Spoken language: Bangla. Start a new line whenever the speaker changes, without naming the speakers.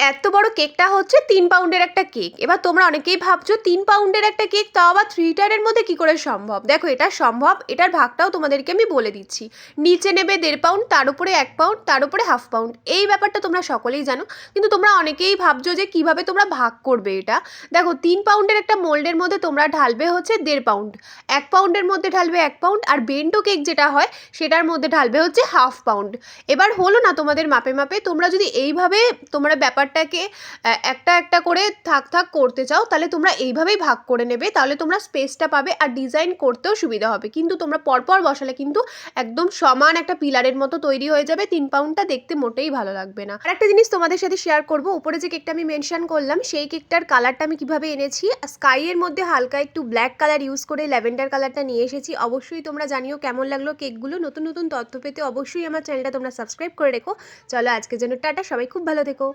এত বড় কেকটা হচ্ছে 3 পাউন্ডের একটা কেক। এবার তোমরা অনেকেই ভাবছো 3 পাউন্ডের একটা কেক তাও আবার 3 টায়ারের মধ্যে কি করে সম্ভব? দেখো এটা সম্ভব, এটার ভাগটাও তোমাদেরকে আমি বলে দিচ্ছি। নিচে নেবে 1.5 পাউন্ড, তার উপরে 1 পাউন্ড, তার উপরে হাফ পাউন্ড। এই ব্যাপারটা তোমরা সকলেই জানো, কিন্তু তোমরা অনেকেই ভাবছো যে কিভাবে তোমরা ভাগ করবে এটা। দেখো 3 পাউন্ডের একটা মোল্ডের মধ্যে তোমরা ঢালবে হচ্ছে 1.5 পাউন্ড, 1 পাউন্ডের মধ্যে ঢালবে 1 পাউন্ড, আর বেন্টো কেক যেটা হয় সেটার মধ্যে ঢালবে হচ্ছে হাফ পাউন্ড। এবার হলো না তোমাদের মাপে মাপে? তোমরা যদি এইভাবে তোমরা ব্যাপারটাকে একটা একটা করে থাক থাক করতে চাও, তাহলে তোমরা এইভাবেই ভাগ করে নেবে, তাহলে তোমরা স্পেসটা পাবে আর ডিজাইন করতেও সুবিধা হবে। কিন্তু তোমরা পরপর বসালে কিন্তু একদম সমান একটা পিলারের মতো তৈরি হয়ে যাবে, 3 পাউন্ডটা দেখতে মোটেই ভালো লাগবে না। আর একটা জিনিস তোমাদের সাথে শেয়ার করব, উপরে যে কেকটা আমি মেনশন করলাম সেই কেকটার কালারটা আমি কিভাবে এনেছি। স্কাইয়ের মধ্যে হালকা একটু ব্ল্যাক কালার ইউজ করে ল্যাভেন্ডার কালারটা নিয়ে এসেছি। অবশ্যই তোমরা জানিও কেমন লাগলো কেকগুলো। নতুন নতুন তথ্য পেতে অবশ্যই আমার চ্যানেলটা তোমরা সাবস্ক্রাইব করে রেখো। চলো আজকের জন্য টাটা, সবাই খুব ভালো থেকো।